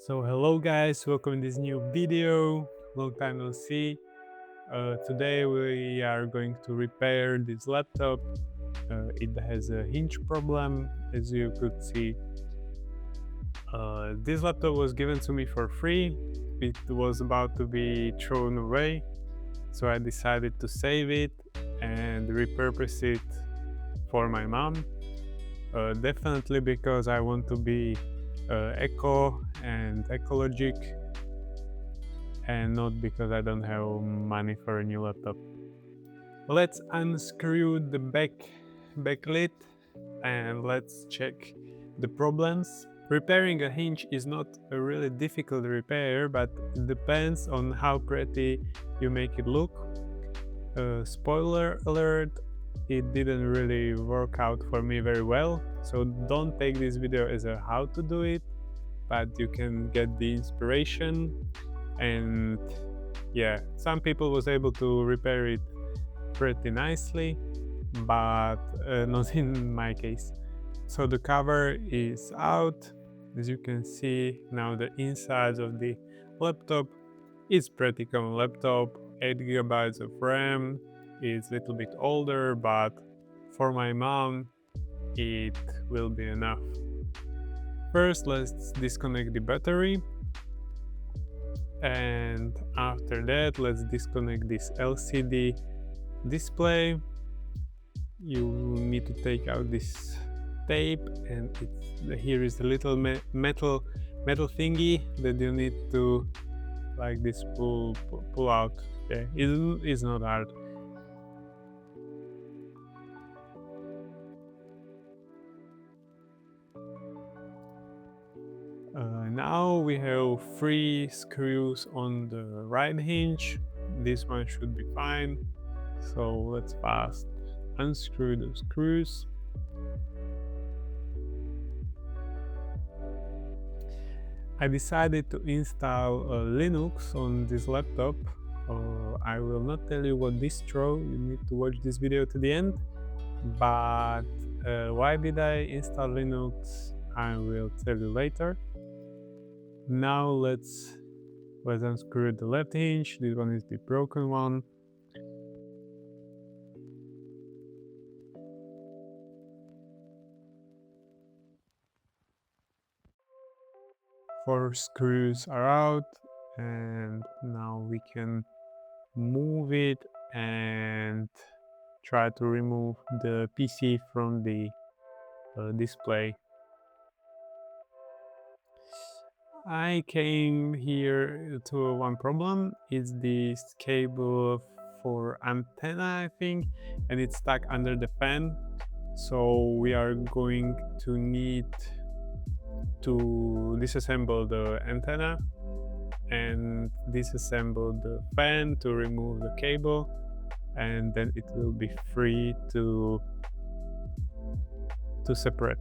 So hello guys, welcome to this new video. Long time no see. Today we are going to repair this laptop. It has a hinge problem, as you could see. This laptop was given to me for free. It was about to be thrown away, so I decided to save it and repurpose it for my mom. Definitely because I want to be eco and ecologic, and not because I don't have money for a new laptop. Let's unscrew the back lid and let's check the problems. Repairing a hinge is not a really difficult repair, but it depends on how pretty you make it look. Spoiler alert, it didn't really work out for me very well, so don't take this video as a how to do it, but you can get the inspiration. And yeah, some people was able to repair it pretty nicely, but not in my case. So the cover is out. As you can see now, the inside of the laptop is pretty common laptop, 8 gigabytes of RAM. It's a little bit older, but for my mom it will be enough. First, let's disconnect the battery, and after that let's disconnect this LCD display. You need to take out this tape, and here is the little metal thingy that you need to, like this, pull out. Okay, it's not hard. Now we have 3 screws on the right hinge. This one should be fine, so let's fast unscrew the screws. I decided to install Linux on this laptop. I will not tell you what distro, you need to watch this video to the end. But why did I install Linux, I will tell you later. Now let's unscrew the left hinge. This one is the broken one. Four screws are out, and now we can move it and try to remove the PC from the display. I came here to one problem. It's this cable for antenna, I think, and it's stuck under the fan. So we are going to need to disassemble the antenna and disassemble the fan to remove the cable, and then it will be free to separate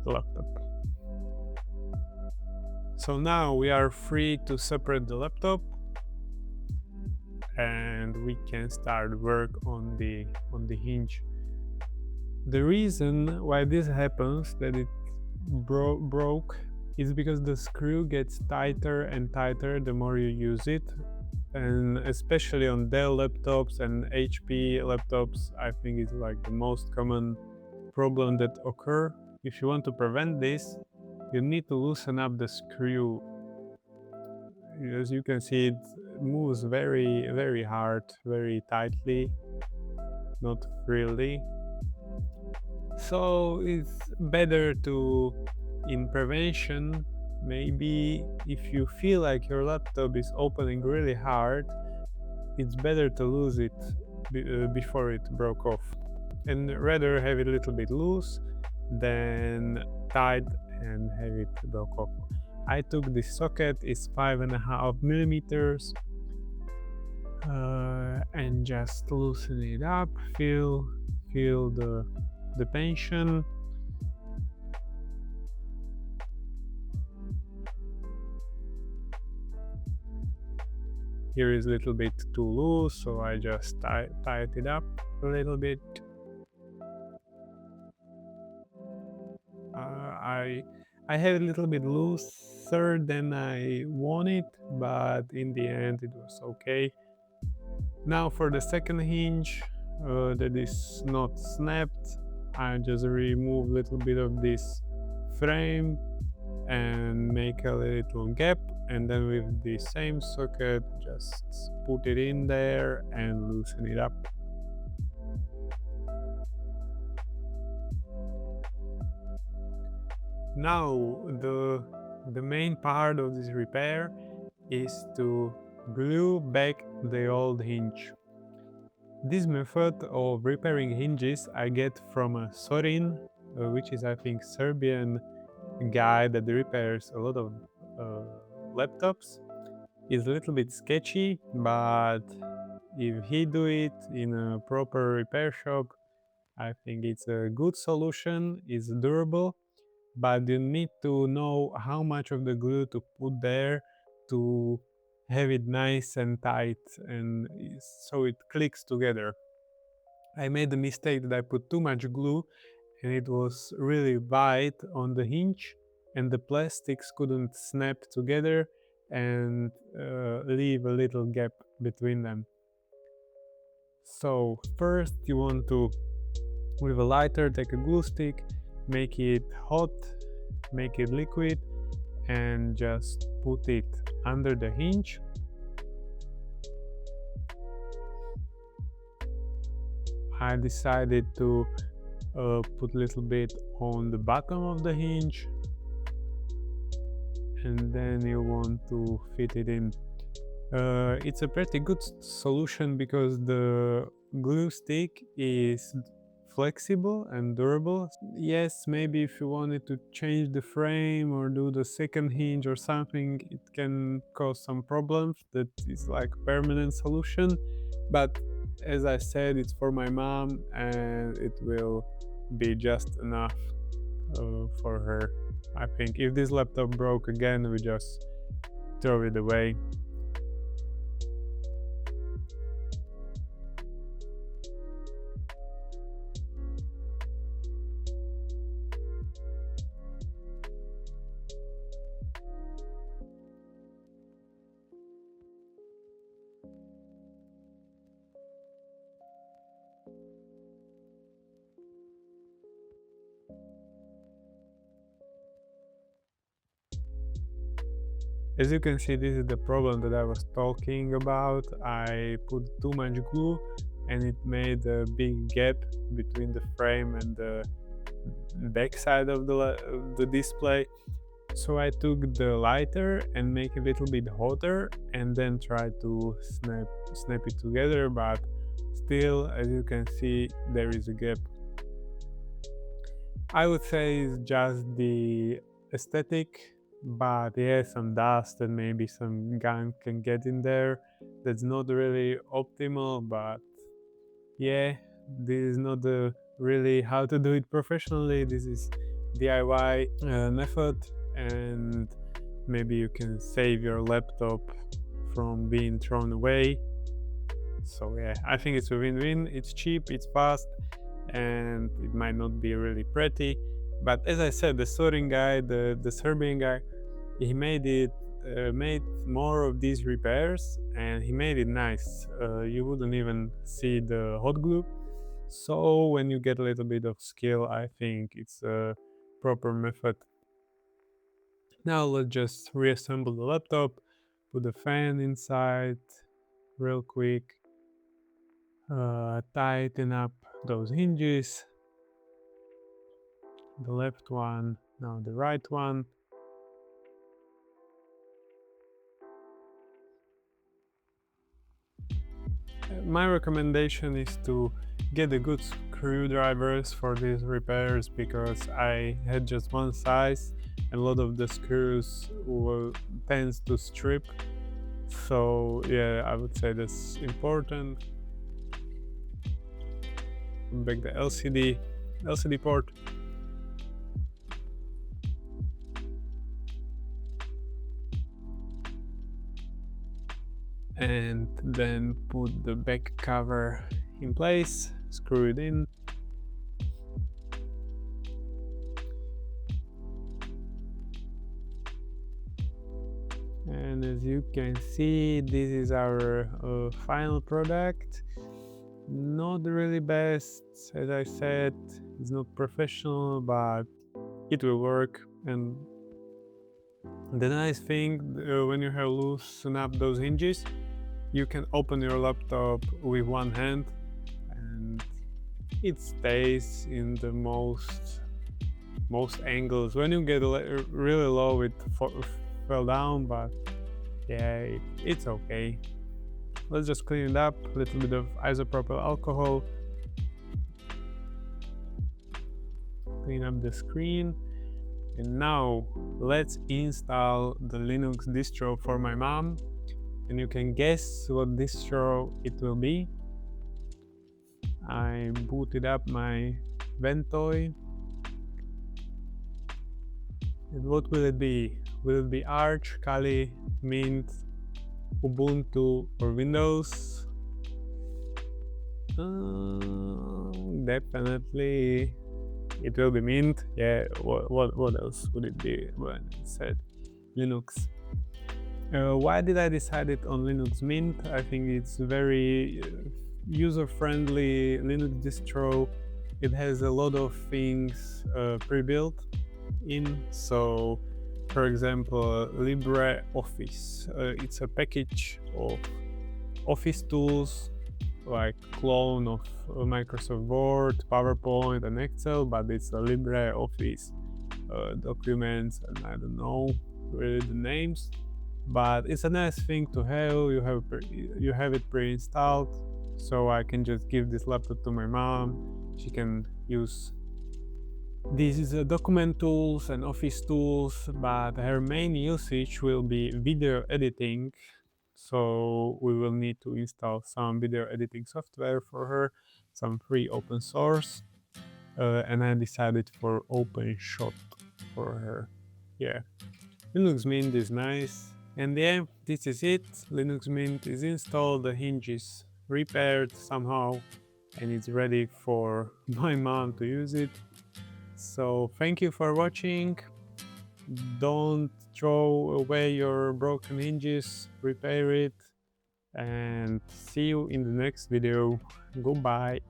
the laptop. So now we are free to separate the laptop, and we can start work on the hinge. The reason why this happens, that it broke, is because the screw gets tighter and tighter the more you use it, and especially on Dell laptops and HP laptops, I think it's like the most common problem that occur. If you want to prevent this, you need to loosen up the screw. As you can see, it moves very hard, very tightly, not freely. So it's better to, in prevention, maybe if you feel like your laptop is opening really hard, it's better to lose it before it broke off, and rather have it a little bit loose than tight and have it broke off. I took this socket, it's 5.5 millimeters, and just loosen it up. Feel the tension. Here is a little bit too loose, so I just tied it up a little bit. I had a little bit looser than I wanted, but in the end it was okay. Now for the second hinge that is not snapped, I just remove a little bit of this frame and make a little gap, and then with the same socket just put it in there and loosen it up. Now the main part of this repair is to glue back the old hinge. This method of repairing hinges I get from a Sorin, which is I think Serbian guy that repairs a lot of laptops. It's a little bit sketchy, but if he do it in a proper repair shop, I think it's a good solution. It's durable, but you need to know how much of the glue to put there to have it nice and tight and so it clicks together. I made the mistake that I put too much glue and it was really wide on the hinge and the plastics couldn't snap together and leave a little gap between them. So first you want to, with a lighter, take a glue stick, make it hot, make it liquid, and just put it under the hinge. I decided to put a little bit on the bottom of the hinge, and then you want to fit it in. It's a pretty good solution because the glue stick is flexible and durable. Yes, maybe if you wanted to change the frame or do the second hinge or something, it can cause some problems. That is like permanent solution, but as I said, it's for my mom and it will be just enough for her. I think if this laptop broke again, we just throw it away. As you can see, this is the problem that I was talking about. I put too much glue and it made a big gap between the frame and the back side of the display. So I took the lighter and make it a little bit hotter and then try to snap it together, but still, as you can see, there is a gap. I would say it's just the aesthetic, but yeah, some dust and maybe some gunk can get in there. That's not really optimal, but yeah, this is not really how to do it professionally. This is DIY method, and maybe you can save your laptop from being thrown away. So yeah, I think it's a win-win. It's cheap, it's fast, and it might not be really pretty, but as I said, the soldering guy, the Serbian guy, he made more of these repairs and he made it nice. You wouldn't even see the hot glue. So when you get a little bit of skill, I think it's a proper method. Now let's just reassemble the laptop, put the fan inside real quick, tighten up those hinges, the left one, now the right one. My recommendation is to get the good screwdrivers for these repairs because I had just one size and a lot of the screws tends to strip. So yeah, I would say that's important. Back the LCD port. And then put the back cover in place, screw it in. And as you can see, this is our final product. Not really best, as I said, it's not professional, but it will work. And the nice thing, when you have loosened up those hinges, you can open your laptop with one hand and it stays in the most angles. When you get really low, it fell down, but yeah, it's okay. Let's just clean it up, a little bit of isopropyl alcohol, clean up the screen, and now let's install the Linux distro for my mom. And you can guess what distro it will be. I booted up my Ventoy. And what will it be? Will it be Arch, Kali, Mint, Ubuntu, or Windows? Definitely it will be Mint. Yeah, what else would it be when it said Linux? Why did I decide it on Linux Mint? I think it's very user-friendly Linux distro. It has a lot of things pre-built in. So, for example, LibreOffice. It's a package of office tools, like clone of Microsoft Word, PowerPoint, and Excel, but it's a LibreOffice documents, and I don't know really the names. But it's a nice thing to have. You have it pre-installed, so I can just give this laptop to my mom. She can use these document tools and office tools, but her main usage will be video editing. So we will need to install some video editing software for her, some free open source, and I decided for OpenShot for her. Yeah, Linux Mint is nice. And yeah, this is it. Linux Mint is installed, the hinge is repaired somehow, and it's ready for my mom to use it. So thank you for watching. Don't throw away your broken hinges, repair it, and see you in the next video. Goodbye.